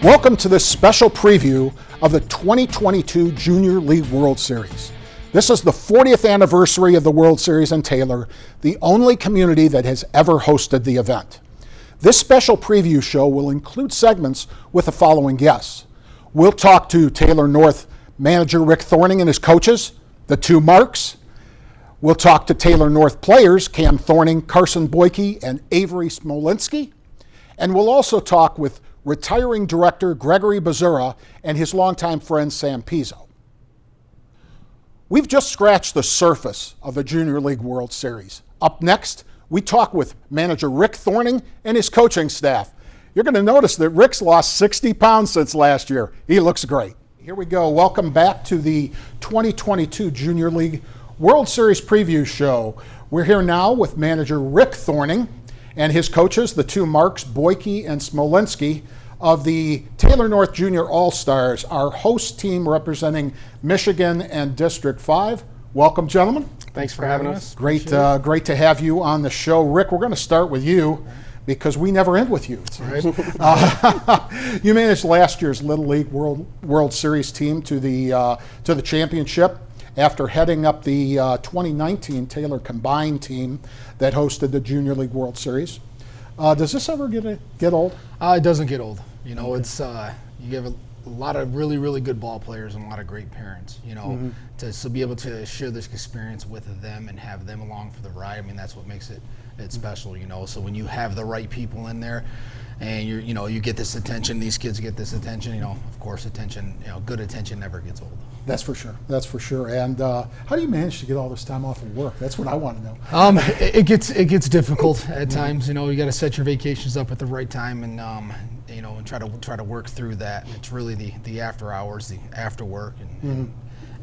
Welcome to this special preview of the 2022 Junior League World Series. This is the 40th anniversary of the World Series in Taylor, the only community that has ever hosted the event. This special preview show will include segments with the following guests. We'll talk to Taylor North manager Rick Thorning and his coaches, the two Marks. We'll talk to Taylor North players Cam Thorning, Carson Boyke, and Avery Smolinski. And we'll also talk with retiring director Gregory Bzura and his longtime friend Sam Pizzo. We've just scratched the surface of the Junior League World Series. Up next, we talk with manager Rick Thorning and his coaching staff. You're going to notice that Rick's lost 60 pounds since last year. He looks great. Here we go. Welcome back to the 2022 Junior League World Series preview show. We're here now with manager Rick Thorning and his coaches, the two Marks, Boyke and Smolinski, of the Taylor North Junior All-Stars, our host team representing Michigan and District 5. Welcome, gentlemen. Thanks for having us. Great to have you on the show. Rick, we're going to start with you because we never end with you. Right. You managed last year's Little League World Series team to the championship after heading up the 2019 Taylor combined team that hosted the Junior League World Series. Does this ever get old? It doesn't get old. You know, it's you have a lot of really, really good ball players and a lot of great parents. You know, to be able to share this experience with them and have them along for the ride. I mean, that's what makes it special. You know, so when you have the right people in there, and you get this attention, these kids get this attention. You know, of course, attention. You know, good attention never gets old. That's for sure. That's for sure. And how do you manage to get all this time off of work? That's what I want to know. It gets difficult at times. You know, you got to set your vacations up at the right time, and and try to work through that. It's really the after hours, the after work,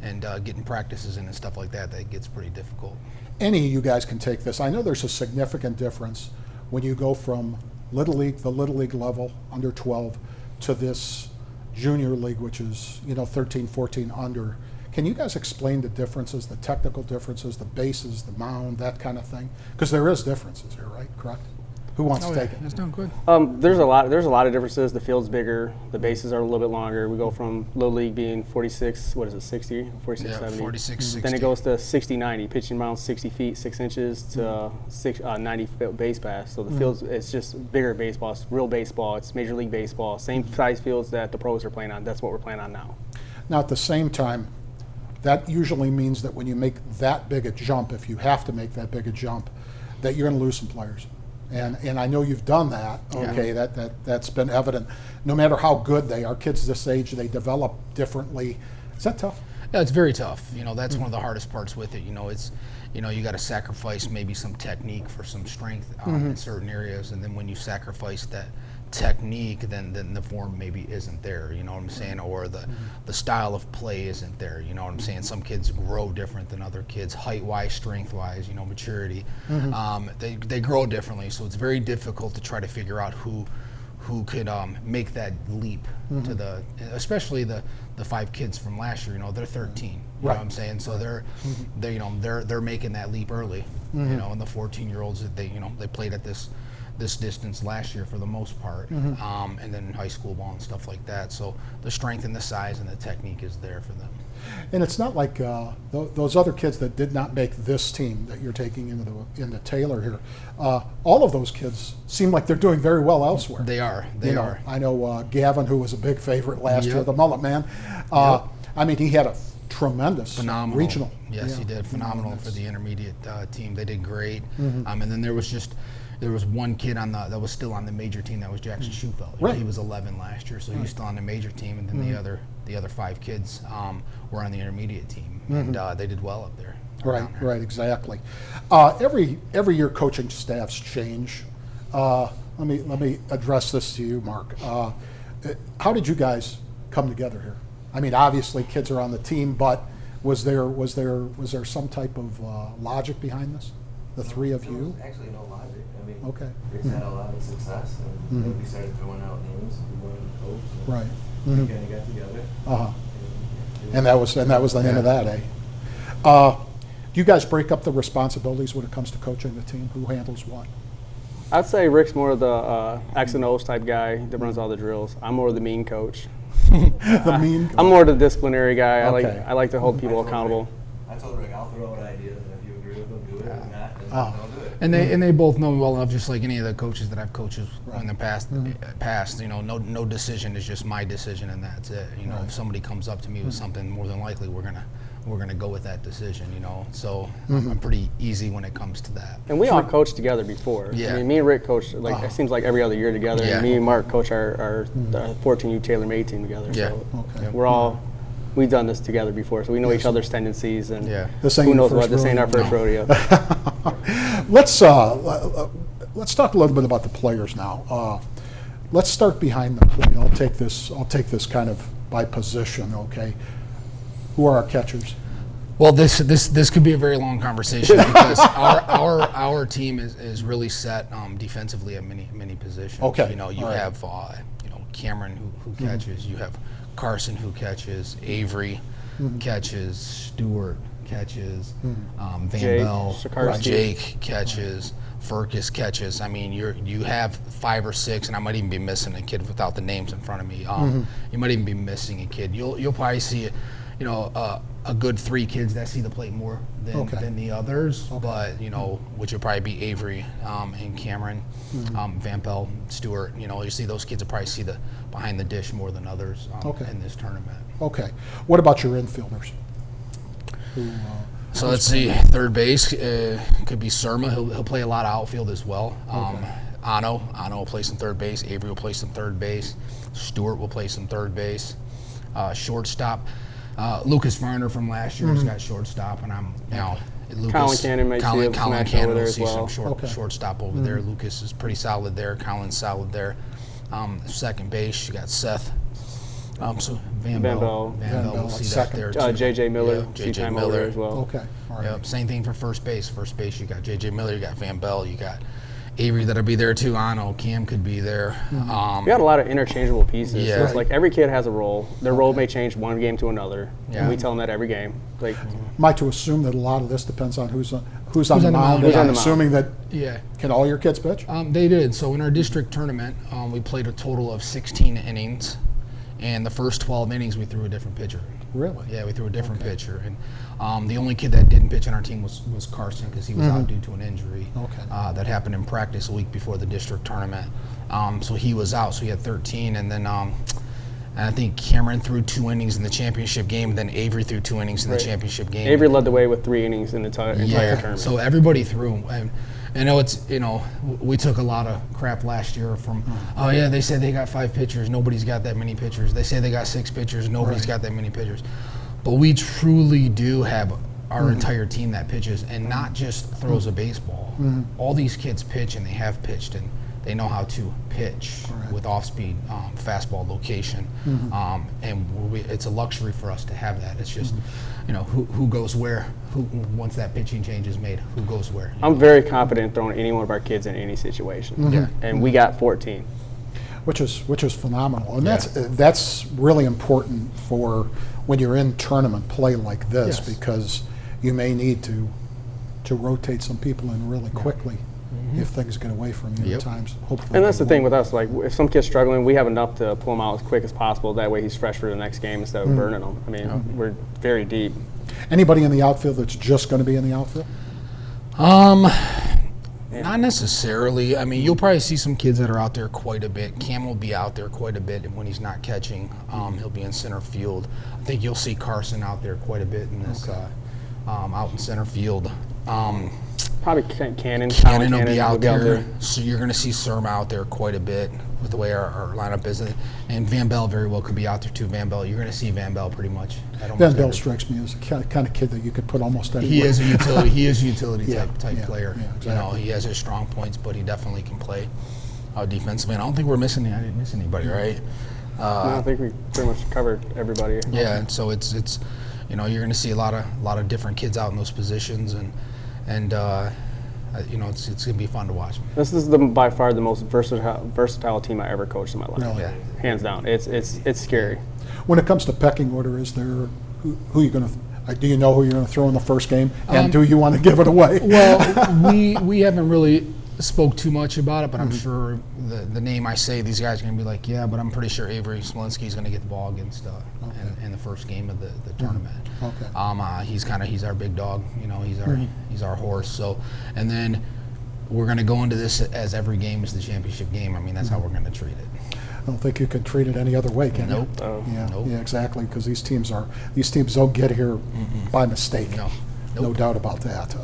and getting practices in and stuff like that. That gets pretty difficult. Any of you guys can take this. I know there's a significant difference when you go from the Little League level, under 12, to this Junior League, which is 13, 14 under. Can you guys explain the differences, the technical differences, the bases, the mound, that kind of thing? Because there is differences here, right? Correct? Who wants to take it? That's doing good. There's a lot of differences. The field's bigger. The bases are a little bit longer. We go from Little League being 46, 60, 46, 70. 46, 60. Then it goes to 60, 90. Pitching mound 60 feet, 6 inches to 90 base pass. So the field's, it's just bigger baseball. It's real baseball. It's Major League Baseball. Same size fields that the pros are playing on. That's what we're playing on now. Now, at the same time, that usually means that when you make that big a jump, if you have to make that big a jump, that you're going to lose some players. And I know you've done that. Okay, that's been evident. No matter how good they are, kids this age, they develop differently. Is that tough? Yeah, it's very tough. You know, that's one of the hardest parts with it. You know, it's you got to sacrifice maybe some technique for some strength in certain areas, and then when you sacrifice that technique, then the form maybe isn't there. You know what I'm saying? Or the style of play isn't there. You know what I'm saying? Some kids grow different than other kids, height-wise, strength-wise, maturity. They grow differently, so it's very difficult to try to figure out who could make that leap to especially the 5 kids from last year. They're 13. You know what I'm saying? So they're making that leap early. And the 14-year-olds that they played at this distance last year for the most part, and then in high school ball and stuff like that. So the strength and the size and the technique is there for them. And it's not like those other kids that did not make this team that you're taking into Taylor here. All of those kids seem like they're doing very well elsewhere. They are. I know Gavin, who was a big favorite last year, the Mullet Man. I mean, he had a tremendous phenomenal regional. Yes, he did. Phenomenal for the intermediate team. They did great. And then there was one kid that was still on the major team. That was Jackson Schufeldt. Right. He was 11 last year, so he was still on the major team. And then the other 5 kids were on the intermediate team, and they did well up there. Right, exactly. Every year, coaching staffs change. Let me address this to you, Mark. How did you guys come together here? I mean, obviously, kids are on the team, but was there some type of logic behind this? The three of you? Actually, no logic. I mean, okay. Rick's had a lot of success, and we started throwing out names. We wanted to coach. Right. We kind of got together. And that was the name of that, eh? Do you guys break up the responsibilities when it comes to coaching the team? Who handles what? I'd say Rick's more of the X and O's type guy that runs all the drills. I'm more of the mean coach. I'm more the disciplinary guy. Okay. I like to hold people accountable. I told Rick, I'll throw out ideas, and if you agree with them, do it. If not, then don't do it. And they both know me well enough, just like any of the coaches that I've coached in the past. You know, no decision is just my decision, and that's it. You know, if somebody comes up to me with something, more than likely we're gonna go with that decision. You know, so I'm pretty easy when it comes to that. And we all coached together before. Yeah. I mean, me and Rick coached it seems like every other year together. Yeah. And me and Mark coach our 14U Taylor made team together. Yeah. So we've done this together before, so we know each other's tendencies, and This ain't who knows your what. first This ain't our rodeo. first rodeo. Let's talk a little bit about the players now. Let's start behind the plate. I'll take this kind of by position. Okay, who are our catchers? Well, this could be a very long conversation because our team is really set defensively at many positions. Okay. You know, you have Cameron who catches. You have Carson who catches. Avery catches. Stewart catches. Van Bell. Jake catches. Furcus catches. I mean, you have 5 or 6, and I might even be missing a kid without the names in front of me. You might even be missing a kid. You'll probably see, a good 3 kids that see the plate more than the others. But which would probably be Avery and Cameron, Van Bell, Stewart. You see those kids will probably see the behind the dish more than others in this tournament. Okay. What about your infielders? So let's see. Third base could be Surma. He'll play a lot of outfield as well. Ano will play some third base. Avery will play some third base. Stewart will play some third base. Shortstop. Lucas Varner from last year has got shortstop, and Lucas. Colin Cannon might see Colin Cannon will see well. some shortstop over there. Lucas is pretty solid there. Colin's solid there. Second base, you got Seth. So Van Bell will see that there too. J.J. Miller, J.J. Miller as well. Okay. All right. Yep. Same thing for first base. First base, you got J.J. Miller, you got Van Bell, you got Avery that'll be there too. Ano, Cam could be there. We got a lot of interchangeable pieces. Yeah. So it's like every kid has a role. Their role may change one game to another. Yeah. And we tell them that every game. Like, Am I to assume that a lot of this depends on who's on the mound? Who's on I'm the mound. assuming that Yeah. can all your kids pitch? They did. So in our district tournament, we played a total of 16 innings. And the first 12 innings, we threw a different pitcher. Really? Yeah, we threw a different pitcher. And the only kid that didn't pitch on our team was Carson because he was out due to an injury. Okay. That happened in practice a week before the district tournament. So he was out, so he had 13. And then I think Cameron threw 2 innings in the championship game, and then Avery threw 2 innings in the championship game. Avery led the way with 3 innings in the entire tournament. So everybody threw. And I know we took a lot of crap last year from, they said they got 5 pitchers, nobody's got that many pitchers. They say they got 6 pitchers, nobody's got that many pitchers. But we truly do have our entire team that pitches and not just throws a baseball. All these kids pitch, and they have pitched, and they know how to pitch with off-speed, fastball location. And it's a luxury for us to have that. It's just, who goes where, once that pitching change is made, who goes where. I'm very confident throwing any one of our kids in any situation. And we got 14. Which is phenomenal. And that's really important for when you're in tournament play like this, because you may need to rotate some people in really quickly. If things get away from you at times, hopefully. And that's the thing with us. Like, if some kid's struggling, we have enough to pull him out as quick as possible. That way, he's fresh for the next game instead of burning him. I mean, we're very deep. Anybody in the outfield that's just going to be in the outfield? Not necessarily. I mean, you'll probably see some kids that are out there quite a bit. Cam will be out there quite a bit, and when he's not catching, he'll be in center field. I think you'll see Carson out there quite a bit in this, out in center field. Probably Cannon. Cannon will be out there. So you're going to see Surma out there quite a bit with the way our lineup is. And Van Bell very well could be out there too. Van Bell, you're going to see Van Bell pretty much. Van Bell strikes me as the kind of kid that you could put almost anywhere. He is a utility. He is a utility type player. Yeah, exactly. He has his strong points, but he definitely can play defensively. And I don't think I didn't miss anybody, right? No, I think we pretty much covered everybody. Yeah, and so it's you're going to see a lot of different kids out in those positions, and it's going to be fun to watch. This is by far the most versatile team I ever coached in my life. Really? Yeah. Hands down. It's scary. When it comes to pecking order, is there who you going to? Do you know who you're going to throw in the first game, and do you want to give it away? Well, we haven't really. spoke too much about it, but I'm sure the name I say, these guys are going to be like, yeah, but I'm pretty sure Avery Smolinski is going to get the ball against in the first game of the tournament. Okay. He's our big dog. He's our horse. So, and then we're going to go into this as every game is the championship game. I mean, that's how we're going to treat it. I don't think you could treat it any other way, can you? Nope. Yeah, exactly, because these teams don't get here by mistake. No. Nope. No doubt about that.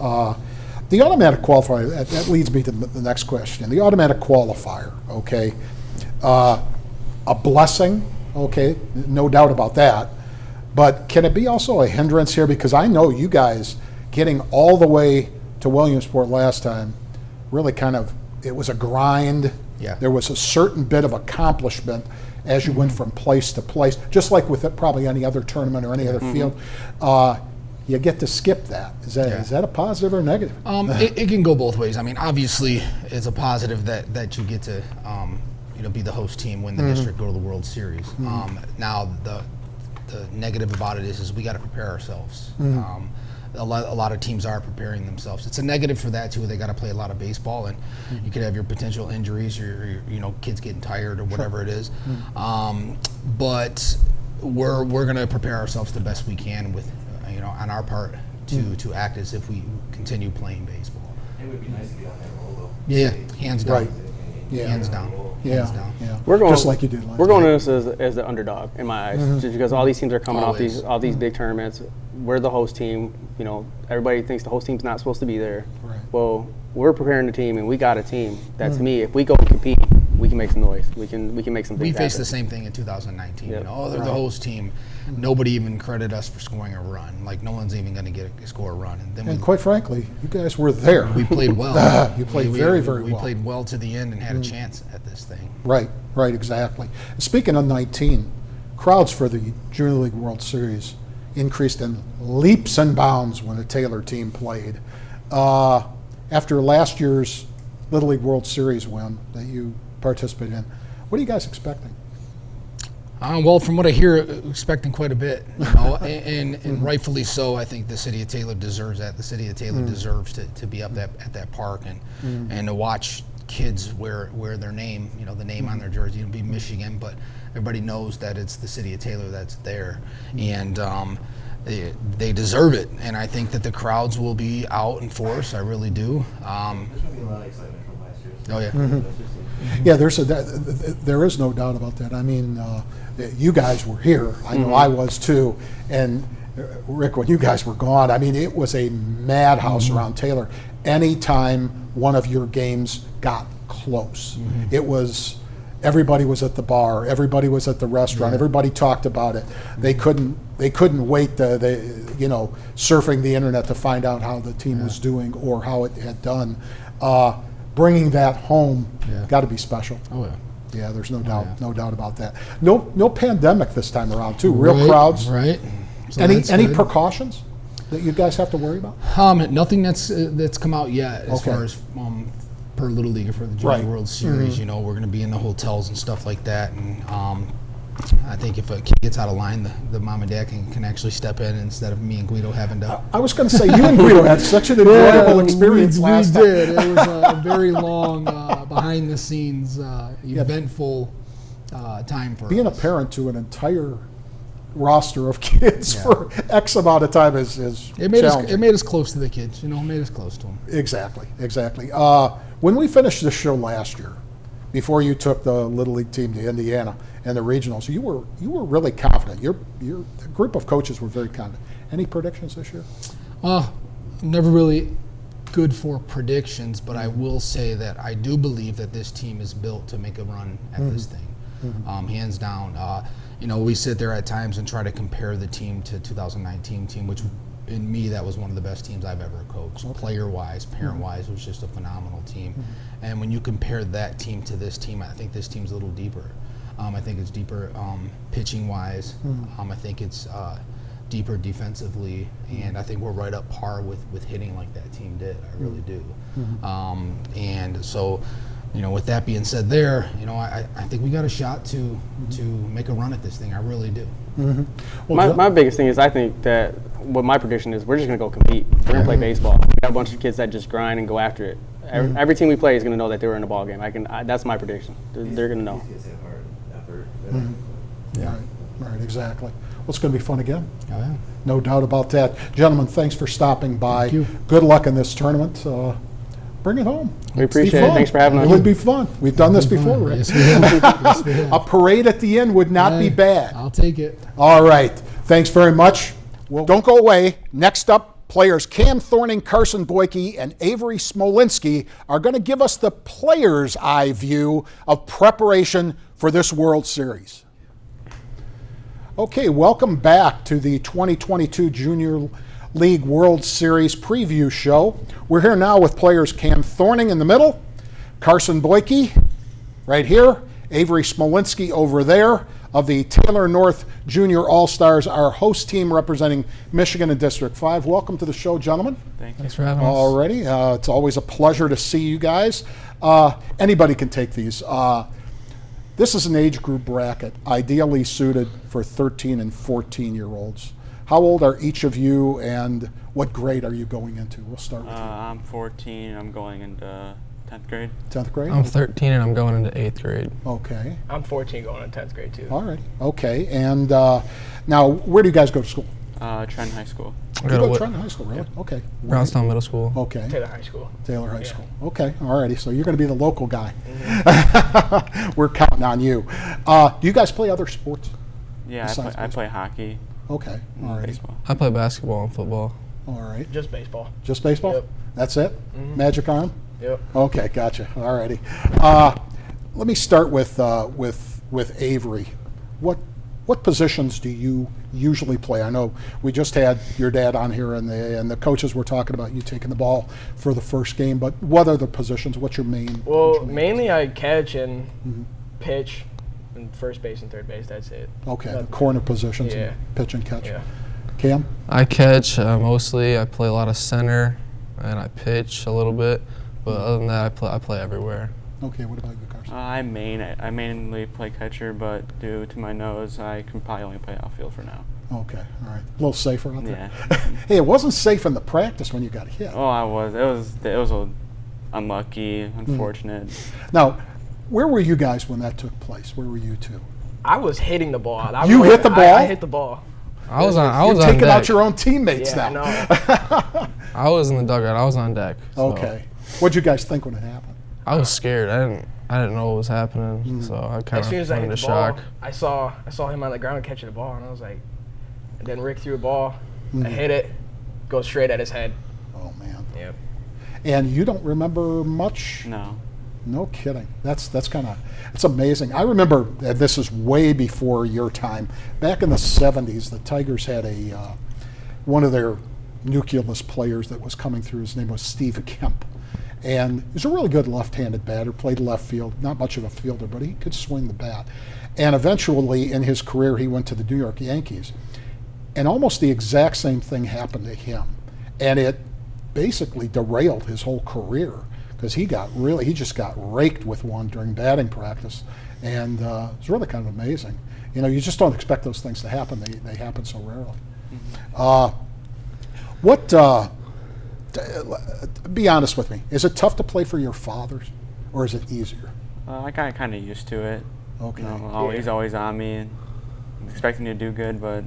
The automatic qualifier, that leads me to the next question. The automatic qualifier, okay, a blessing, okay, no doubt about that, but can it be also a hindrance here? Because I know you guys getting all the way to Williamsport last time, really it was a grind. Yeah. There was a certain bit of accomplishment as you went from place to place, just like with probably any other tournament or any other field. You get to skip that. Is that a positive or a negative? It can go both ways. I mean, obviously, it's a positive that you get to be the host team, win the district, go to the World Series. Now the negative about it is we got to prepare ourselves. A lot of teams are preparing themselves. It's a negative for that too. They got to play a lot of baseball, and you could have your potential injuries, or kids getting tired or whatever it is. But we're going to prepare ourselves the best we can with. On our part to act as if we continue playing baseball. It would be nice to get on that roll, though. Yeah, hands down. Right. Yeah. Hands down. Yeah. Hands down. Yeah. We're going just like you did last We're going time. to this as the underdog in my eyes, just because all these teams are coming Always. off these big tournaments. We're the host team. Everybody thinks the host team's not supposed to be there. Right. Well, we're preparing the team, and we got a team that, to me, if we go and compete, we can make some noise. We can make some things We faced happen. the same thing in 2019. Yep. They're the host team. Nobody even credited us for scoring a run. Like, no one's even going to score a run. And then And quite frankly, you guys were there. we played well. You played very well. We played well to the end and had a chance at this thing. Right, exactly. Speaking of 19, crowds for the Junior League World Series increased in leaps and bounds when the Taylor team played. After last year's Little League World Series win that you participated in, what are you guys expecting? Well, from what I hear, expecting quite a bit, and rightfully so. I think the city of Taylor deserves that. The city of Taylor deserves to be up at that park and to watch kids wear their name, the name on their jersey. It'll be Michigan, but everybody knows that it's the city of Taylor that's there, and they deserve it. And I think that the crowds will be out in force. I really do. There's going to be a lot of excitement from last year. Oh yeah. Yeah, there is no doubt about that. I mean, you guys were here. I know I was too. And Rick, when you guys were gone, I mean, it was a madhouse around Taylor. Anytime one of your games got close, it was. Everybody was at the bar. Everybody was at the restaurant. Everybody talked about it. They couldn't wait. Surfing the internet to find out how the team was doing or how it had done. Bringing that home got to be special. Oh yeah. Yeah, there's no doubt about that. No pandemic this time around too. Real crowds. Right. So Any precautions that you guys have to worry about? Nothing that's come out yet as far as per Little League or for the Junior World Series. We're going to be in the hotels and stuff like that, and I think if a kid gets out of line, the mom and dad can actually step in instead of me and Guido having to. I was going to say, you and Guido had such an enjoyable experience last time. We did. It was a very long, behind-the-scenes, eventful time for being us. a parent to an entire roster of kids for X amount of time is challenging. It made us close to the kids. It made us close to them. Exactly. When we finished this show last year, before you took the Little League team to Indiana and the regionals, you were really confident. Your group of coaches were very confident. Any predictions this year? I'm never really good for predictions, but I will say that I do believe that this team is built to make a run at this thing, hands down. We sit there at times and try to compare the team to 2019 team, which in me, that was one of the best teams I've ever coached. Player-wise, parent-wise, it was just a phenomenal team. And when you compare that team to this team, I think this team's a little deeper. I think it's deeper pitching-wise. I think it's deeper defensively, and I think we're right up par with hitting like that team did. I really do. And so, with that being said, I think we got a shot to make a run at this thing. I really do. Well, My biggest thing is I think that what my prediction is we're just going to go compete. We're going to play baseball. We got a bunch of kids that just grind and go after it. Every team we play is going to know that they were in a ball game. That's my prediction. They're going to know. It's a hard effort. Yeah, right, exactly. Well, it's going to be fun again. Oh, yeah. No doubt about that. Gentlemen, thanks for stopping by. Thank you. Good luck in this tournament. Bring it home. We It's be appreciate it. fun. Thanks for having us. It would be fun. We've done this before, Rick. Yes, we have. Yes, we have. A parade at the end would not be Hey, bad. I'll take it. All right. Thanks very much. Well, don't go away. Next up, players Cam Thorning, Carson Boyke, and Avery Smolinski are going to give us the player's eye view of preparation for this World Series. Okay, welcome back to the 2022 Junior League World Series preview show. We're here now with players Cam Thorning in the middle, Carson Boyke right here, Avery Smolinski over there of the Taylor North Junior All-Stars, our host team representing Michigan and District 5. Welcome to the show, gentlemen. Thanks for having us. Alrighty, it's always a pleasure to see you guys. Anybody can take these. This is an age group bracket ideally suited for 13 and 14-year-olds. How old are each of you, and what grade are you going into? We'll start with you. I'm 14. I'm going into 10th grade. 10th grade? I'm 13 and I'm going into 8th grade. Okay. I'm 14 going in 10th grade too. All right. Okay. And now, where do you guys go to school? Trenton High School. I You go go to to Trenton High School, really? Okay. Brownstown Middle School. Okay. Taylor High School. Taylor High Yeah. School. Okay. All righty. So you're going to be the local guy. We're counting on you. Do you guys play other sports? Yeah, Besides I play hockey Okay. and All righty. baseball. I play basketball and football. All right. Just baseball. Just baseball? Yep. That's it? Magic arm? Yep. Okay, gotcha. All righty. Let me start with Avery. What positions do you usually play? I know we just had your dad on here, and the coaches were talking about you taking the ball for the first game. But what are the positions? What's your main? Well, mainly I catch and pitch, and first base and third base. That's it. Okay, the Nothing. corner positions, Yeah. and pitch and catch. Yeah. Cam? I catch mostly. I play a lot of center and I pitch a little bit. But other than that, I play everywhere. Okay, what about you, Carson? I mainly play catcher, but due to my nose, I can probably only play outfield for now. Okay, all right. A little safer out there. Yeah. Hey, it wasn't safe in the practice when you got hit. Oh, I was. It was unlucky, unfortunate. Now, where were you guys when that took place? Where were you two? I was hitting the ball. You hit the ball? I hit the ball. I was on You're deck. taking out your own teammates Yeah, now. I know. I was in the dugout. I was on deck. So Okay. What'd you guys think when it happened? I was scared. I didn't know what was happening. So I kind As soon of as I went hit into the ball, shock. I saw him on the ground catching the ball, and I was like, and then Rick threw a ball. I hit it, goes straight at his head. Oh, man. Yep. And you don't remember much? No. No kidding. That's kind of, it's amazing. I remember, this is way before your time, back in the 70s, the Tigers had one of their nucleus players that was coming through. His name was Steve Kemp. And he was a really good left-handed batter, played left field, not much of a fielder, but he could swing the bat. And eventually in his career, he went to the New York Yankees. And almost the exact same thing happened to him. And it basically derailed his whole career because he just got raked with one during batting practice. And it's really kind of amazing. You know, you just don't expect those things to happen. They happen so rarely. Be honest with me. Is it tough to play for your fathers, or is it easier? I got kind of used to it. Okay. You know, he's always on me and expecting me to do good, but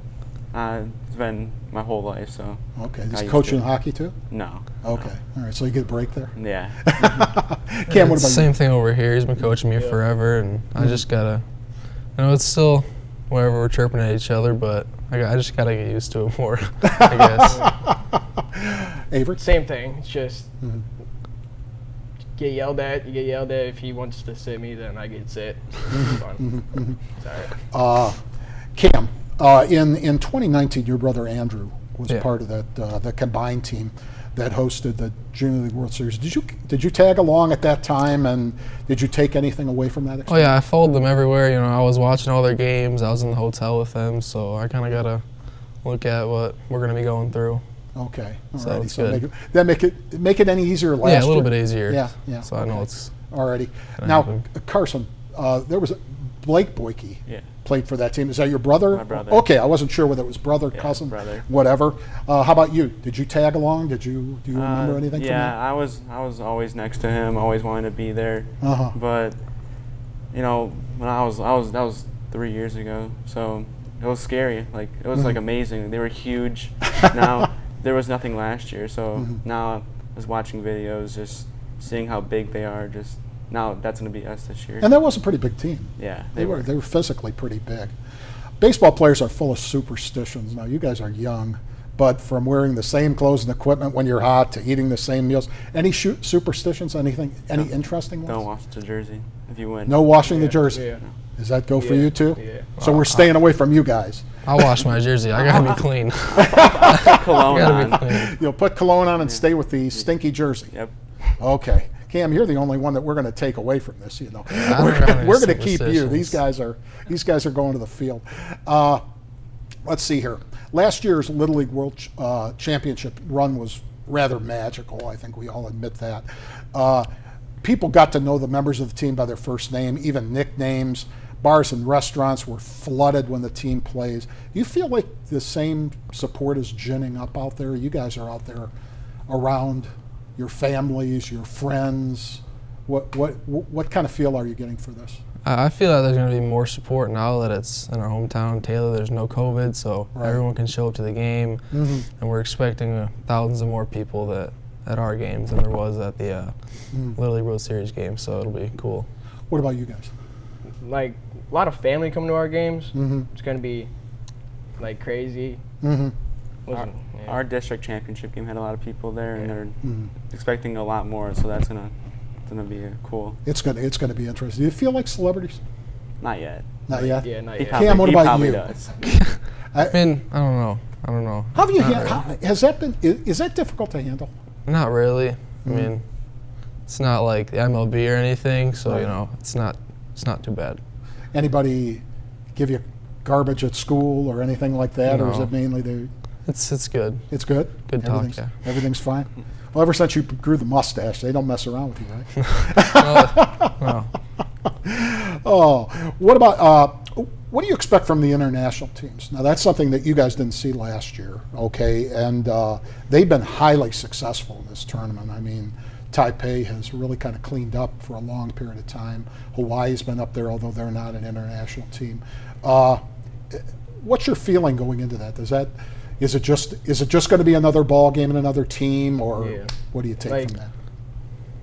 it's been my whole life, so. Okay. got Does used coach to in it. hockey too? No. Okay. All right. So you get a break there. Yeah. Cam, what It's about the same thing over here. He's been coaching me forever, and I just gotta, it's still wherever we're chirping at each other, but I just gotta get used to it more, I guess. Avery? Same thing. It's just get yelled at. You get yelled at. If he wants to sit me, then I get sit. It's fun. It's all right. Cam, in 2019, your brother Andrew was Yeah. part of the combined team that hosted the Junior League World Series. Did you tag along at that time, and did you take anything away from that Oh experience? yeah, I followed them everywhere. I was watching all their games. I was in the hotel with them, so I kind of gotta look at what we're gonna be going through. Okay. All So righty. it's So good. make it any easier last Yeah, a little year? bit easier. Yeah. So I know okay. it's Alrighty. gonna Now, happen. Carson, there was Blake Boyke Yeah. played for that team. Is that your brother? My brother. Okay, I wasn't sure whether it was brother, Yeah, cousin, brother. whatever. How about you? Did you tag along? Do you remember anything Yeah, from I was always next to him, always wanting to be there. that? Uh-huh. But when that was 3 years ago, so it was scary. Like it was like amazing. They were huge. Now there was nothing last year, so now I was watching videos, just seeing how big they are. Just now that's going to be us this year. And that was a pretty big team. Yeah, They were physically pretty big. Baseball players are full of superstitions. Now, you guys are young, but from wearing the same clothes and equipment when you're hot to eating the same meals, any superstitions, anything, any interesting ones? Don't wash the jersey if you win. No washing the jersey. Yeah. Does that go for Yeah, you too? yeah. So we're staying away from you guys. I'll wash my jersey. I gotta be clean. Cologne Gotta be on. clean. You'll put cologne on and stay with the stinky jersey. Yep. Okay. Cam, you're the only one that we're going to take away from this. You know, I don't got any we're going to keep you. superstitions. These guys are going to the field. Let's see here. Last year's Little League World Championship run was rather magical. I think we all admit that. People got to know the members of the team by their first name, even nicknames. Bars and restaurants were flooded when the team plays. You feel like the same support is ginning up out there? You guys are out there around your families, your friends. What kind of feel are you getting for this? I feel like there's going to be more support now that it's in our hometown, Taylor. There's no COVID, so Right. everyone can show up to the game, and we're expecting thousands of more people at our games than there was at the Little League World Series game. So it'll be cool. What about you guys? Like a lot of family come to our games. It's gonna be like crazy. Our district championship game had a lot of people there, and they're expecting a lot more. So that's gonna be cool. It's gonna be interesting. Do you feel like celebrities? Not yet. Not yet. Yeah, not He yet. probably, Cam, what he about probably you? does. I mean, I don't know. How have you? Not really. Has that been? Is that difficult to handle? Not really. I mean, it's not like the MLB or anything, so Right. you know, it's not too bad. Anybody give you garbage at school or anything like that, or is No. it mainly the? It's good. It's good. Good talk, Everything's, yeah. Everything's fine. Well, ever since you grew the mustache, they don't mess around with you, right? No. Oh, what about? What do you expect from the international teams? Now, that's something that you guys didn't see last year, okay? And they've been highly successful in this tournament. I mean, Taipei has really kind of cleaned up for a long period of time. Hawaii's been up there, although they're not an international team. What's your feeling going into that? Is it just going to be another ball game and another team, or Yeah. what do you take Like, from that?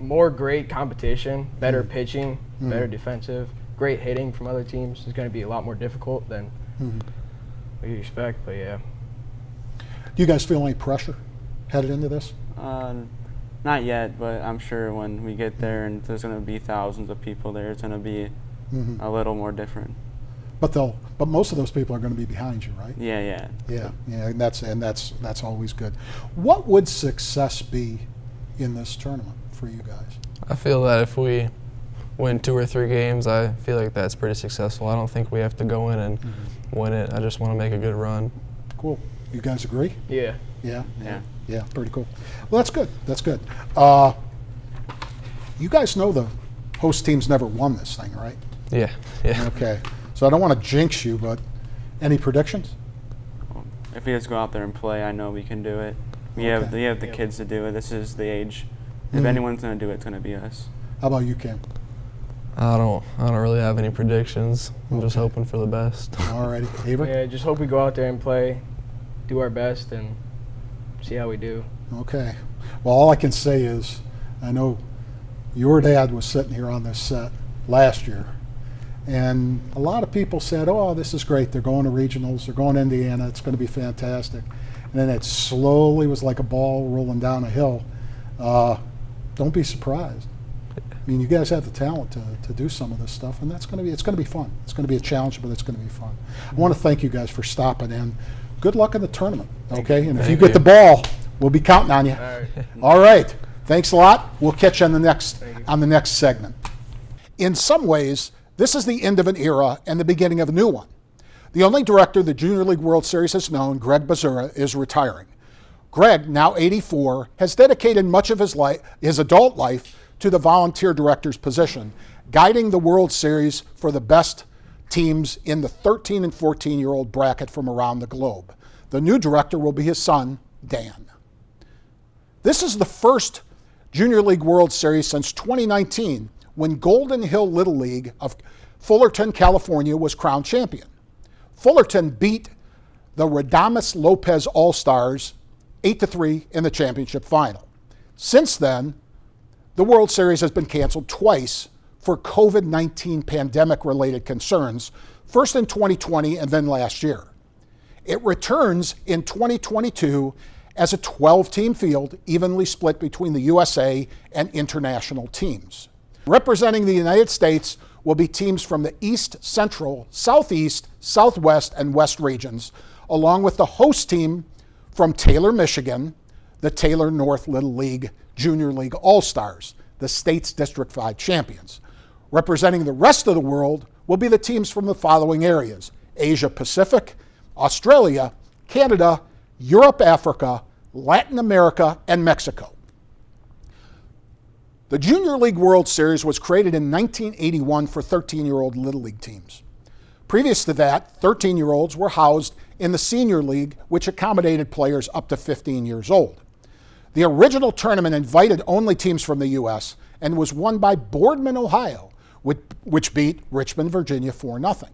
More great competition, better pitching, better defensive, great hitting from other teams. It's going to be a lot more difficult than what you expect. But yeah, Do you guys feel any pressure headed into this? Not yet, but I'm sure when we get there and there's going to be thousands of people there, it's going to be a little more different. But most of those people are going to be behind you, right? Yeah. Yeah, and that's always good. What would success be in this tournament for you guys? I feel that if we win 2 or 3 games, I feel like that's pretty successful. I don't think we have to go in and win it. I just want to make a good run. Cool. You guys agree? yeah. Yeah, pretty cool. Well, that's good. That's good. You guys know the host team's never won this thing, right? Yeah. Okay. So I don't want to jinx you, but any predictions? If we just go out there and play, I know we can do it. We have the kids to do it. This is the age. If anyone's going to do it, it's going to be us. How about you, Cam? I don't really have any predictions. I'm just hoping for the best. All righty. Avery? Yeah, just hope we go out there and play, do our best, and see how we do. Okay. Well, all I can say is I know your dad was sitting here on this set last year, and a lot of people said, oh, this is great. They're going to regionals. They're going to Indiana. It's going to be fantastic. And then it slowly was like a ball rolling down a hill. Don't be surprised. I mean, you guys have the talent to do some of this stuff, and it's going to be fun. It's going to be a challenge, but it's going to be fun. I want to thank you guys for stopping in. Good luck in the tournament, okay? And if you get the ball, we'll be counting on you. All right. All right. Thanks a lot. We'll catch you on the next segment. In some ways, this is the end of an era and the beginning of a new one. The only director the Junior League World Series has known, Greg Bzura, is retiring. Greg, now 84, has dedicated much of his adult life to the volunteer director's position, guiding the World Series for the best teams in the 13 and 14-year-old bracket from around the globe. The new director will be his son, Dan. This is the first Junior League World Series since 2019, when Golden Hill Little League of Fullerton, California was crowned champion. Fullerton beat the Radames Lopez All-Stars 8-3 in the championship final. Since then, the World Series has been canceled twice for COVID-19 pandemic-related concerns, first in 2020 and then last year. It returns in 2022 as a 12-team field, evenly split between the USA and international teams. Representing the United States will be teams from the East, Central, Southeast, Southwest, and West regions, along with the host team from Taylor, Michigan, the Taylor North Little League Junior League All-Stars, the state's District 5 champions. Representing the rest of the world will be the teams from the following areas: Asia Pacific, Australia, Canada, Europe, Africa, Latin America, and Mexico. The Junior League World Series was created in 1981 for 13-year-old Little League teams. Previous to that, 13-year-olds were housed in the Senior League, which accommodated players up to 15 years old. The original tournament invited only teams from the U.S. and was won by Boardman, Ohio, which beat Richmond, Virginia 4-0.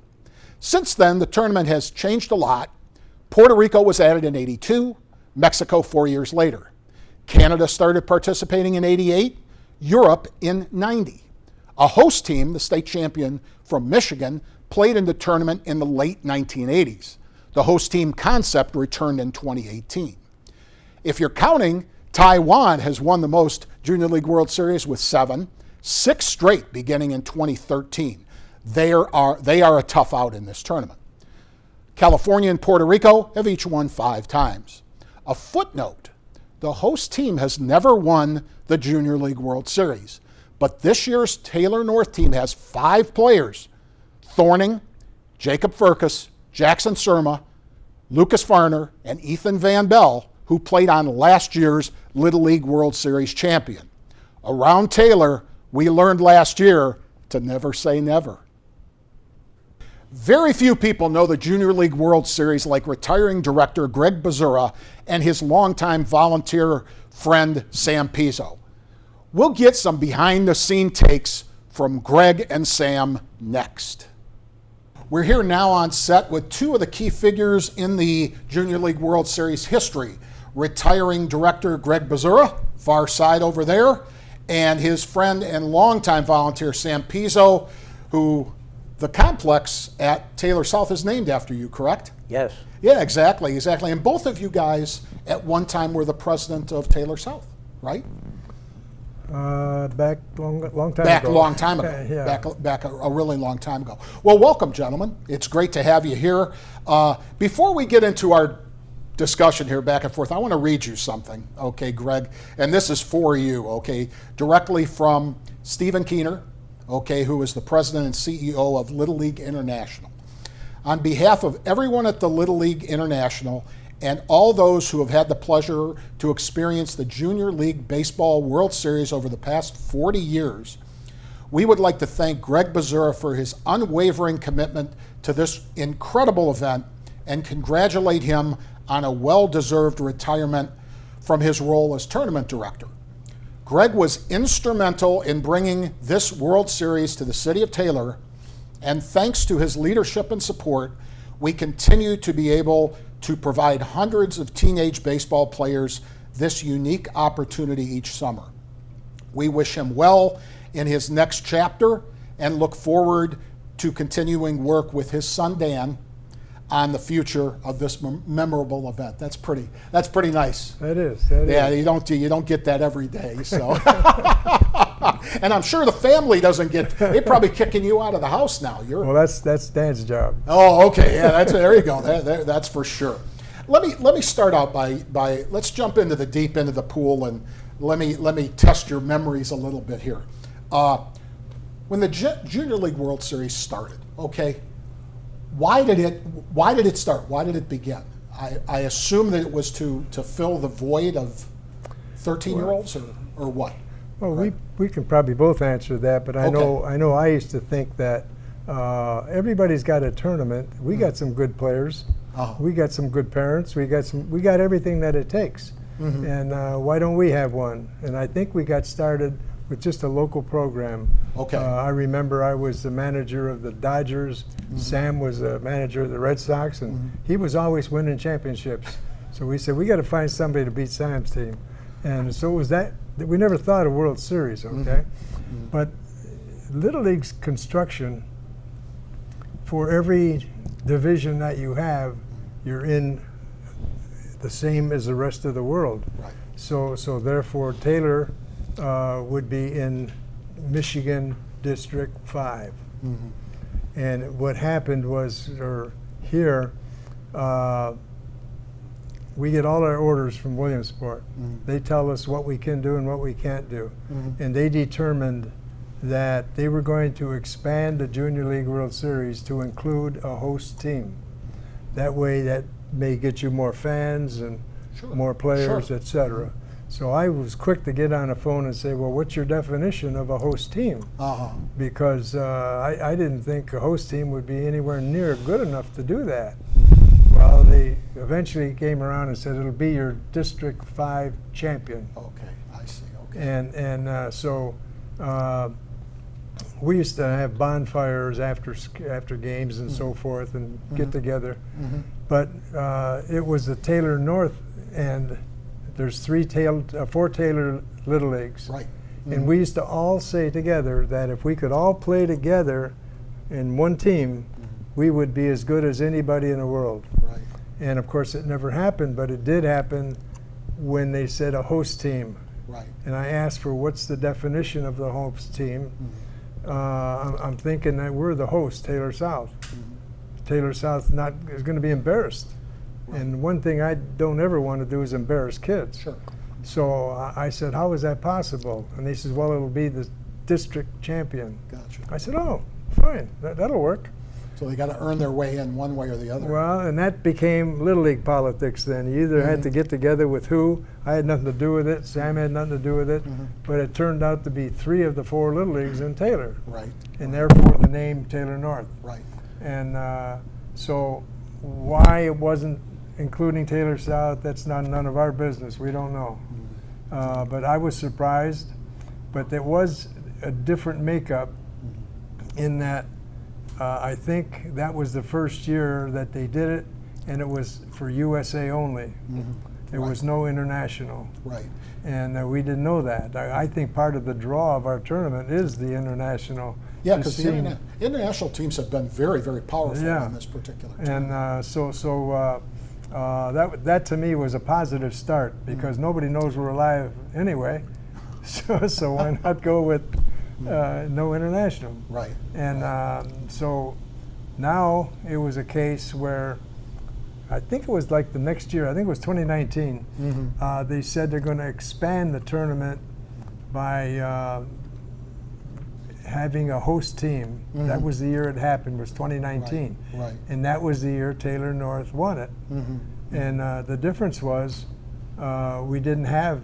Since then, the tournament has changed a lot. Puerto Rico was added in '82, Mexico 4 years later. Canada started participating in '88, Europe in '90. A host team, the state champion from Michigan, played in the tournament in the late 1980s. The host team concept returned in 2018. If you're counting, Taiwan has won the most Junior League World Series with 7, 6 straight beginning in 2013. They are a tough out in this tournament. California and Puerto Rico have each won 5 times. A footnote: the host team has never won the Junior League World Series, but this year's Taylor North team has 5 players: Thorning, Jacob Furcus, Jackson Surma, Lucas Farner, and Ethan Van Bell, who played on last year's Little League World Series champion. Around Taylor, we learned last year to never say never. Very few people know the Junior League World Series like retiring director Greg Bzura and his longtime volunteer friend Sam Pizzo. We'll get some behind-the-scene takes from Greg and Sam next. We're here now on set with 2 of the key figures in the Junior League World Series history: retiring director Greg Bzura, far side over there, and his friend and longtime volunteer Sam Pizzo, who the complex at Taylor South is named after you, correct? Yes. Yeah, exactly. And both of you guys at one time were the president of Taylor South, right? Back long time Back ago. a long time ago. Yeah. Back a really long time ago. Well, welcome, gentlemen. It's great to have you here. Before we get into our discussion here back and forth, I want to read you something, okay, Greg? And this is for you, okay? Directly from Stephen Keener, okay, who is the president and CEO of Little League International. On behalf of everyone at the Little League International and all those who have had the pleasure to experience the Junior League Baseball World Series over the past 40 years, we would like to thank Greg Bzura for his unwavering commitment to this incredible event and congratulate him on a well-deserved retirement from his role as tournament director. Greg was instrumental in bringing this World Series to the city of Taylor, and thanks to his leadership and support, we continue to be able to provide hundreds of teenage baseball players this unique opportunity each summer. We wish him well in his next chapter and look forward to continuing work with his son Dan on the future of this memorable event. That's pretty nice. That is. Yeah, you don't get that every day. So, and I'm sure the family doesn't get. They're probably kicking you out of the house now. Well, that's Dan's job. Oh, okay. Yeah, there you go. That's for sure. Let me start out by let's jump into the deep end of the pool and let me test your memories a little bit here. When the Junior League World Series started, okay, why did it start? Why did it begin? I assume that it was to fill the void of 13-year-olds or what? Well, we can probably both answer that, but I know I used to think that everybody's got a tournament. We got some good players. We got some good parents. We got everything that it takes. And why don't we have one? And I think we got started with just a local program. Okay. I remember I was the manager of the Dodgers. Sam was the manager of the Red Sox, and he was always winning championships. So we said, we got to find somebody to beat Sam's team. And so it was that we never thought of World Series, okay? But Little League's construction, for every division that you have, you're in the same as the rest of the world. Right. So therefore, Taylor would be in Michigan District 5. And what happened was, here, we get all our orders from Williamsport. They tell us what we can do and what we can't do. And they determined that they were going to expand the Junior League World Series to include a host team. That way that may get you more fans and more players, etc. So I was quick to get on the phone and say, well, what's your definition of a host team? Because I didn't think a host team would be anywhere near good enough to do that. Well, they eventually came around and said it'll be your District 5 champion. Okay, I see. Okay. And so we used to have bonfires after games and so forth and get together. But it was the Taylor North end. There's four Taylor Little Leagues. Right. And we used to all say together that if we could all play together in one team, we would be as good as anybody in the world. Right. And of course it never happened, but it did happen when they said a host team. Right. And I asked for what's the definition of the host team. I'm thinking that we're the host, Taylor South. Taylor South is going to be embarrassed. And one thing I don't ever want to do is embarrass kids. Sure. So I said, how is that possible? And he says, well, it'll be the district champion. Gotcha. I said, oh, fine, that'll work. So they got to earn their way in one way or the other. Well, and that became Little League politics then. You either had to get together with who. I had nothing to do with it. Sam had nothing to do with it. But it turned out to be 3 of the 4 Little Leagues in Taylor. Right. And therefore the name Taylor North. Right. And so why it wasn't including Taylor South, that's none of our business. We don't know. But I was surprised. But there was a different makeup in that I think that was the first year that they did it, and it was for USA only. There was no international. Right. And we didn't know that. I think part of the draw of our tournament is the international. Yeah, because the international teams have been very, very powerful in this particular team. And that to me was a positive start because nobody knows we're alive anyway. So why not go with no international? Right. And so now it was a case where I think it was like the next year, I think it was 2019, they said they're going to expand the tournament by having a host team. That was the year it happened, was 2019. Right. And that was the year Taylor North won it. And the difference was we didn't have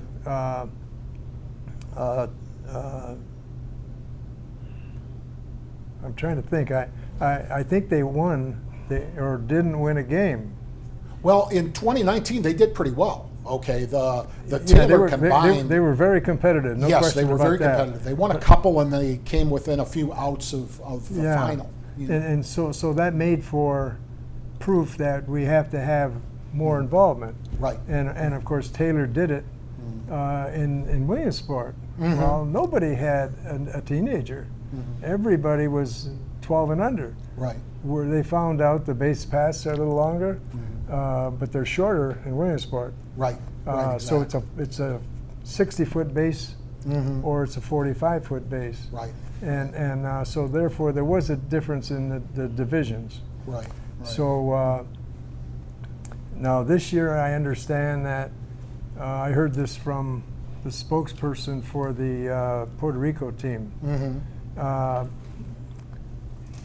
I'm trying to think. I think they won or didn't win a game. Well, in 2019, they did pretty well. Okay, the Taylor combined. They were very competitive. No yes, question they were about very that. competitive. They won a couple, and they came within a few outs of the final. And so that made for proof that we have to have more involvement. Right. And of course Taylor did it in Williamsport. Well, nobody had a teenager. Everybody was 12 and under. Right. Where they found out the base paths are a little longer, but they're shorter in Williamsport. Right. So it's a 60-foot base, or it's a 45-foot base. Right. And so therefore there was a difference in the divisions. Right. So now this year I understand that I heard this from the spokesperson for the Puerto Rico team.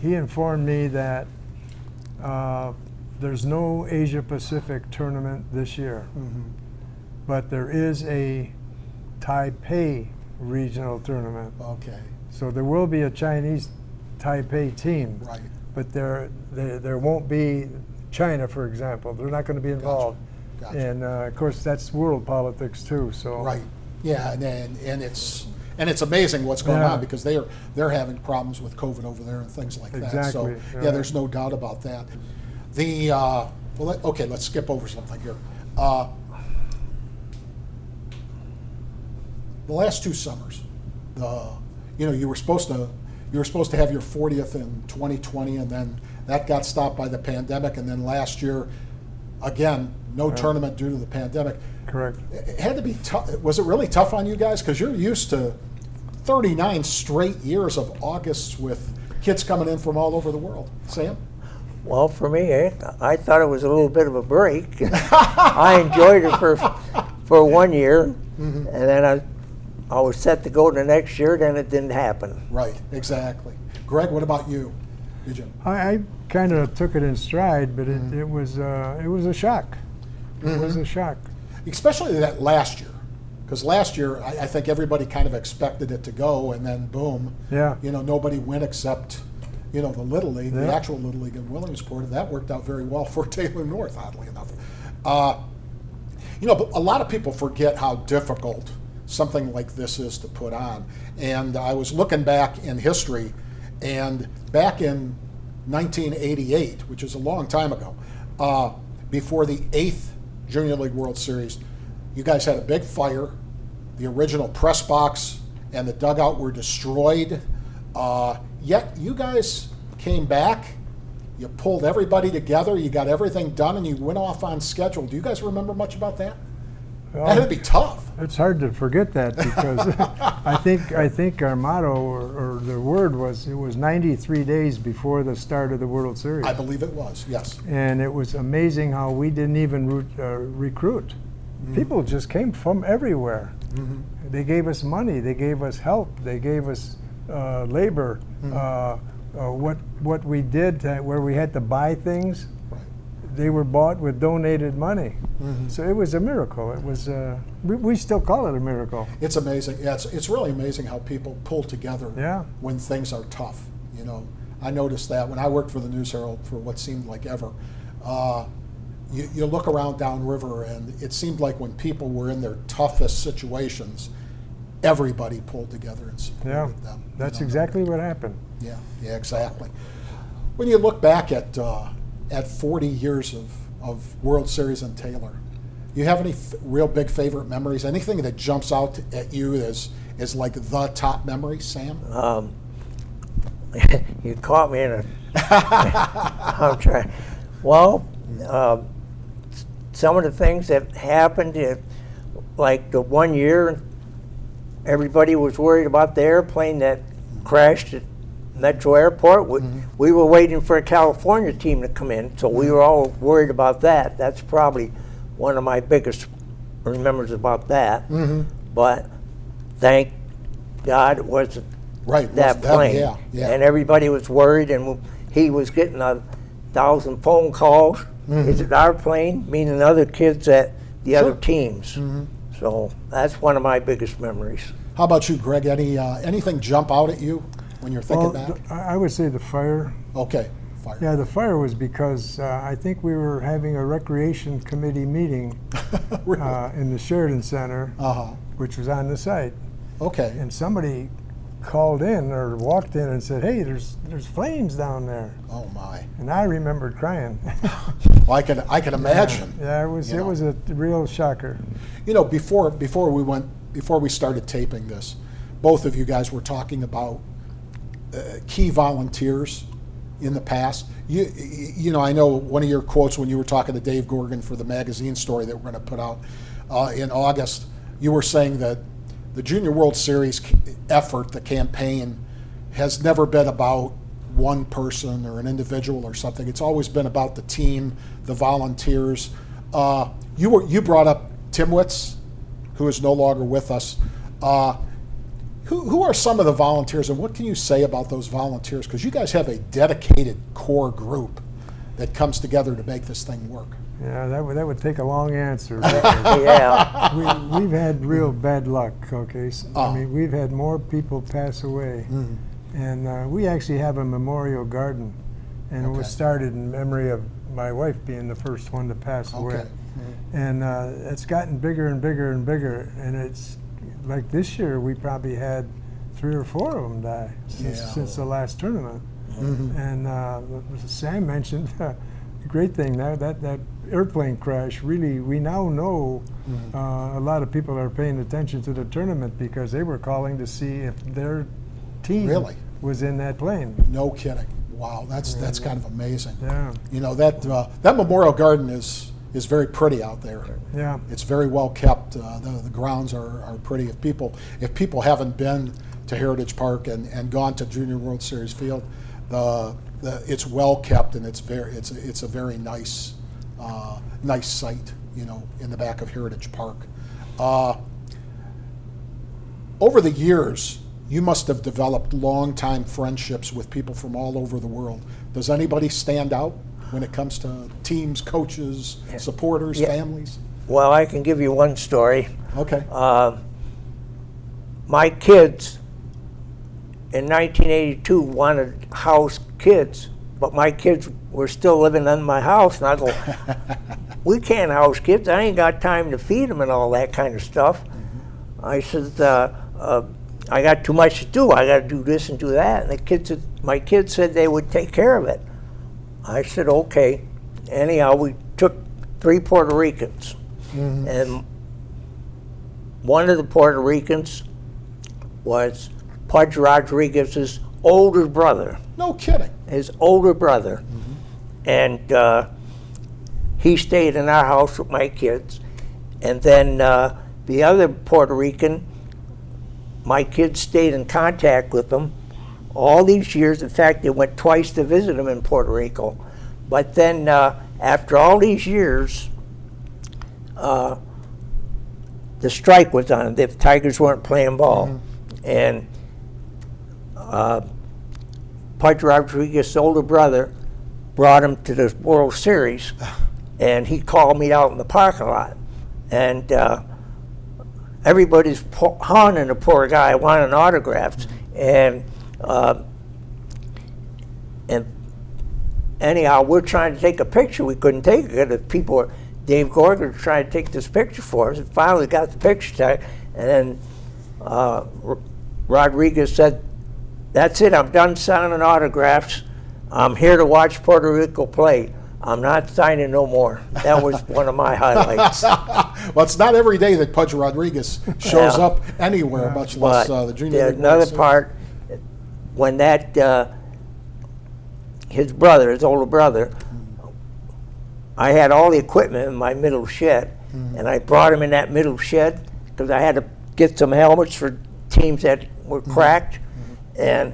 He informed me that there's no Asia Pacific tournament this year, but there is a Taipei regional tournament. Okay. So there will be a Chinese Taipei team. Right. But there won't be China, for example. They're not going to be involved. Gotcha. And of course, that's world politics too. So Right. Yeah, and it's amazing what's going Yeah. on because they're having problems with COVID over there and things like that. So Exactly, yeah, right. there's no doubt about that. Okay, let's skip over something here. The last 2 summers, you were supposed to have your 40th in 2020, and then that got stopped by the pandemic, and then last year, again, no tournament due to the pandemic. correct. It had to be tough. Was it really tough on you guys? Because you're used to 39 straight years of Augusts with kids coming in from all over the world. Sam? Well, for me, I thought it was a little bit of a break. I enjoyed it for 1 year, and then I was set to go the next year. Then it didn't happen. Right, exactly. Greg, what about you? Did you? I kind of took it in stride, but it was a shock. It was a shock. Especially that last year. Because last year, I think everybody kind of expected it to go, and then boom, Yeah. nobody went except, the Little League, the Yeah. actual Little League in Williamsport. That worked out very well for Taylor North, oddly enough. But a lot of people forget how difficult something like this is to put on. And I was looking back in history, and back in 1988, which is a long time ago, before the 8th Junior League World Series, you guys had a big fire. The original press box and the dugout were destroyed. Yet you guys came back, you pulled everybody together, you got everything done, and you went off on schedule. Do you guys remember much about that? Well, That had to be tough. It's hard to forget that because I think our motto or the word was it was 93 days before the start of the World Series. I believe it was, yes. And it was amazing how we didn't even recruit. People just came from everywhere. They gave us money, they gave us help, they gave us labor. What we did where we had to buy things, they were bought with donated money. So it was a miracle. It was we still call it a miracle. It's amazing. Yeah, it's really amazing how people pull together Yeah. when things are tough. I noticed that when I worked for the News Herald for what seemed like ever. You look around downriver, and it seemed like when people were in their toughest situations, everybody pulled together and supported Yeah, them. that's exactly what happened. Yeah, exactly. When you look back at 40 years of World Series in Taylor, you have any real big favorite memories? Anything that jumps out at you as like the top memory, Sam? You caught me in a. I'm trying. Well, some of the things that happened, like the 1 year, everybody was worried about the airplane that crashed at Metro Airport. We were waiting for a California team to come in, so we were all worried about that. That's probably one of my biggest remembers about that. But thank God it wasn't Right, that wasn't them, plane. yeah. And everybody was worried, and he was getting 1,000 phone calls. Is it our plane? Meaning other kids at the other teams. So that's one of my biggest memories. How about you, Greg? Anything jump out at you when you're thinking back? I would say the fire. Okay, fire. Yeah, the fire was because I think we were having a recreation committee meeting in the Sheridan Center, which was on the site. Okay. And somebody called in or walked in and said, "Hey, there's flames down there." Oh my. And I remembered crying. Well, I can imagine. Yeah, it was a real shocker. Before we started taping this, both of you guys were talking about key volunteers in the past. I know one of your quotes when you were talking to Dave Gorgon for the magazine story that we're going to put out in August. You were saying that the Junior World Series effort, the campaign, has never been about one person or an individual or something. It's always been about the team, the volunteers. You brought up Timwitz, who is no longer with us. Who are some of the volunteers, and what can you say about those volunteers? Because you guys have a dedicated core group that comes together to make this thing work. Yeah, that would take a long answer. Yeah. We've had real bad luck, okay? So, I mean, we've had more people pass away And we actually have a memorial garden, and it was started in memory of my wife being the first one to pass away. Okay. And it's gotten bigger and bigger and bigger, and it's like this year we probably had 3 or 4 of them die since the last tournament. And Sam mentioned the great thing that airplane crash. Really, we now know a lot of people are paying attention to the tournament because they were calling to see if their team was in that plane. No kidding. Wow, that's kind of amazing. Yeah. You know, that memorial garden is very pretty out there. Yeah. It's very well kept. The grounds are pretty. If people haven't been to Heritage Park and gone to Junior World Series Field, it's well kept, and it's a very nice site. You know, in the back of Heritage Park. Over the years, you must have developed long-time friendships with people from all over the world. Does anybody stand out when it comes to teams, coaches, supporters, families? Well, I can give you one story. Okay. My kids in 1982 wanted house kids, but my kids were still living in my house, and I go, we can't house kids. I ain't got time to feed them and all that kind of stuff. I said, I got too much to do. I got to do this and do that. And my kids said they would take care of it. I said, okay. Anyhow, we took 3 Puerto Ricans. And one of the Puerto Ricans was Pudge Rodriguez's older brother. No kidding. His older brother. And he stayed in our house with my kids. And then the other Puerto Rican, my kids stayed in contact with them all these years. In fact, they went twice to visit him in Puerto Rico. But then after all these years, the strike was on. The Tigers weren't playing ball. And Pudge Rodriguez's older brother brought him to the World Series. And he called me out in the parking lot. And everybody's haunting the poor guy, wanting autographs. And anyhow, we're trying to take a picture. We couldn't take it because people, Dave Gorger was trying to take this picture for us. And finally got the picture taken. And then Rodriguez said, that's it, I'm done signing autographs. I'm here to watch Puerto Rico play. I'm not signing no more. That was one of my highlights. Well, it's not every day that Pudge Rodriguez shows up anywhere, much less the Junior League. Another part, when that, his brother, his older brother, I had all the equipment in my middle shed, and I brought him in that middle shed because I had to get some helmets for teams that were cracked, and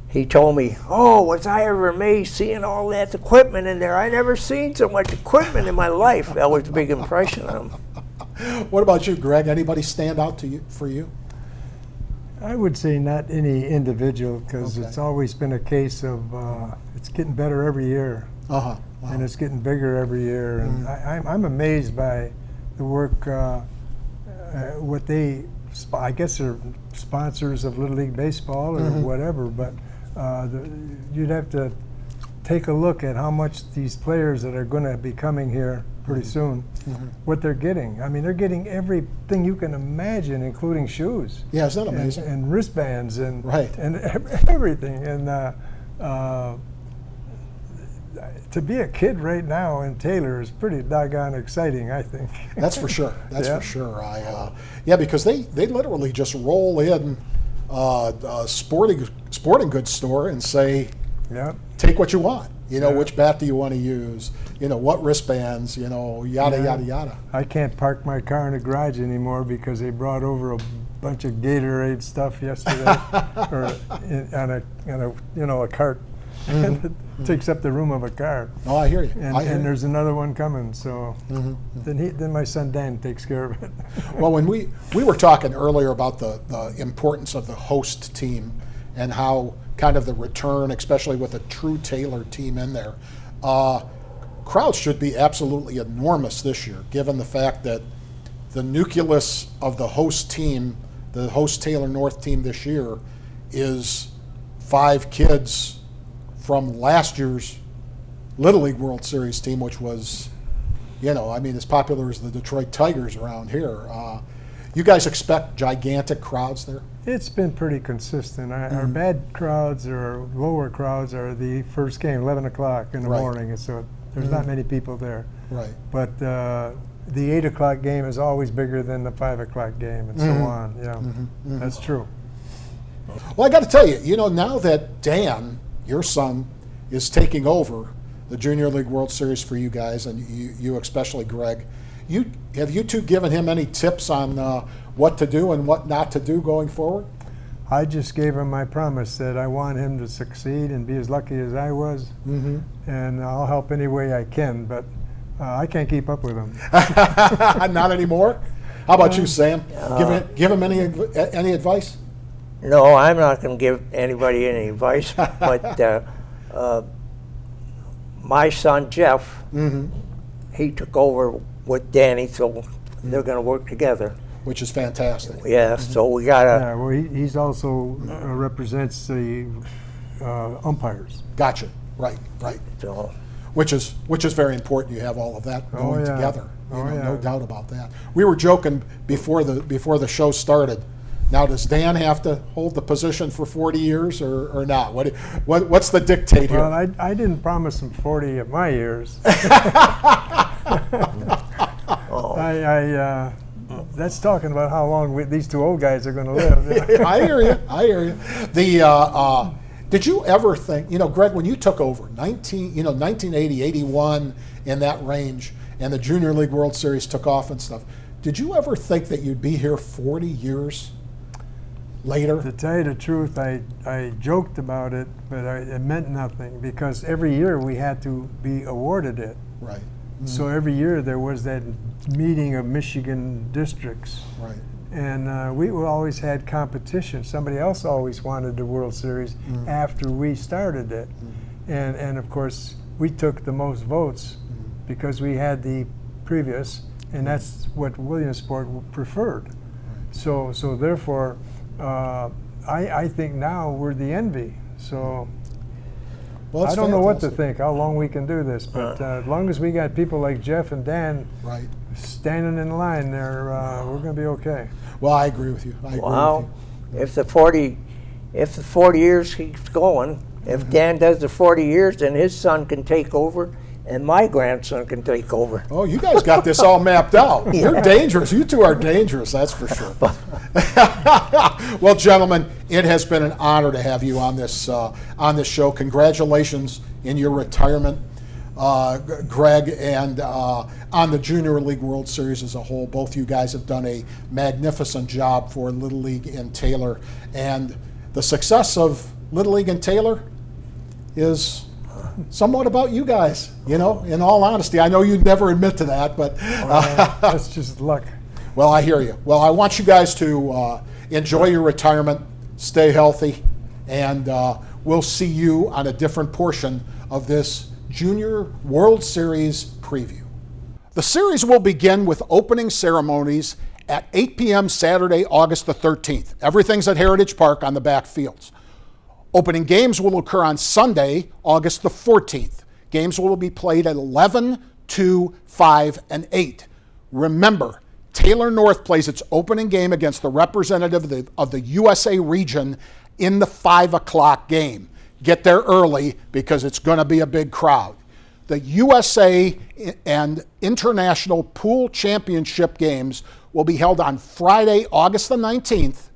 he told me, oh, was I ever amazed seeing all that equipment in there? I never seen so much equipment in my life. That was a big impression on him. What about you, Greg? Anybody stand out to you for you? I would say not any individual, because it's always been a case of it's getting better every year. Wow. And it's getting bigger every year. And I'm amazed by the work, what they, I guess they're sponsors of Little League Baseball or whatever, but you'd have to take a look at how much these players that are going to be coming here pretty soon, what they're getting. I mean, they're getting everything you can imagine, including shoes. Yeah, isn't that amazing? And wristbands and and everything. And to be a kid right now in Taylor is pretty doggone exciting, I think. That's for sure. That's for sure. Yeah, because they literally just roll in sporting goods store and say, take what you want. You know, which bat do you want to use? You know, what wristbands? You know, yada yada yada. I can't park my car in the garage anymore because they brought over a bunch of Gatorade stuff yesterday, or on a cart. It takes up the room of a car. Oh, I hear you. And there's another one coming. So then my son Dan takes care of it. Well, when we were talking earlier about the importance of the host team and how kind of the return, especially with a true Taylor team in there, crowds should be absolutely enormous this year, given the fact that the nucleus of the host team, the host Taylor North team this year, is 5 kids from last year's Little League World Series team, which was, as popular as the Detroit Tigers around here. You guys expect gigantic crowds there? It's been pretty consistent. Our bad crowds or lower crowds are the first game, 11 o'clock in the morning, and so there's not many people there. Right. But the 8 o'clock game is always bigger than the 5 o'clock game, and so on. Yeah, that's true. Well, I got to tell you, now that Dan, your son, is taking over the Junior League World Series for you guys, and you especially, Greg, have you two given him any tips on what to do and what not to do going forward? I just gave him my promise that I want him to succeed and be as lucky as I was, and I'll help any way I can, but I can't keep up with him. Not anymore? How about you, Sam? Give him any advice? No, I'm not going to give anybody any advice, but my son Jeff, he took over with Danny, so they're going to work together. Which is fantastic. Yeah, so we got to... Yeah, well, he's also represents the umpires. Gotcha. Right. So, Which is very important. You have all of that going together. No doubt about that. We were joking before the show started. Now, does Dan have to hold the position for 40 years or not? What's the dictate here? Well, I didn't promise him 40 of my years. That's talking about how long these two old guys are going to live. I hear you. Did you ever think, Greg, when you took over 1980, 81, in that range, and the Junior League World Series took off and stuff, did you ever think that you'd be here 40 years later? To tell you the truth, I joked about it, but it meant nothing because every year we had to be awarded it. Right. So every year there was that meeting of Michigan districts. Right. And we always had competition. Somebody else always wanted the World Series after we started it. And of course, we took the most votes because we had the previous, and that's what Williamsport preferred. So therefore, I think now we're the envy. So well, I don't know what to think, how long we can do this, but as long as we got people like Jeff and Dan standing in line there, we're going to be okay. Well, I agree with you. If the 40 years keeps going, if Dan does the 40 years, then his son can take over, and my grandson can take over. Oh, you guys got this all mapped out. You're dangerous. You two are dangerous, that's for sure. Well, gentlemen, it has been an honor to have you on this show. Congratulations in your retirement, Greg, and on the Junior League World Series as a whole. Both you guys have done a magnificent job for Little League in Taylor, and the success of Little League in Taylor is somewhat about you guys, in all honesty. I know you'd never admit to that, but that's just luck. Well, I hear you. Well, I want you guys to enjoy your retirement, stay healthy, and we'll see you on a different portion of this Junior World Series preview. The series will begin with opening ceremonies at 8 p.m. Saturday, August the 13th. Everything's at Heritage Park on the back fields. Opening games will occur on Sunday, August the 14th. Games will be played at 11, 2, 5, and 8. Remember, Taylor North plays its opening game against the representative of the USA region in the 5 o'clock game. Get there early because it's going to be a big crowd. The USA and International Pool Championship games will be held on Friday, August the 19th.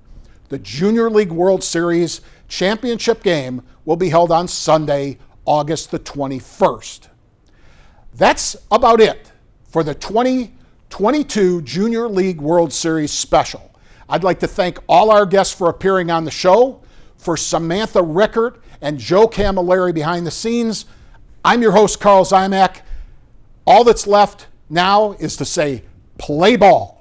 The Junior League World Series Championship game will be held on Sunday, August the 21st. That's about it for the 2022 Junior League World Series special. I'd like to thank all our guests for appearing on the show. For Samantha Rickert and Joe Camilleri behind the scenes, I'm your host, Karl Ziomek. All that's left now is to say, play ball.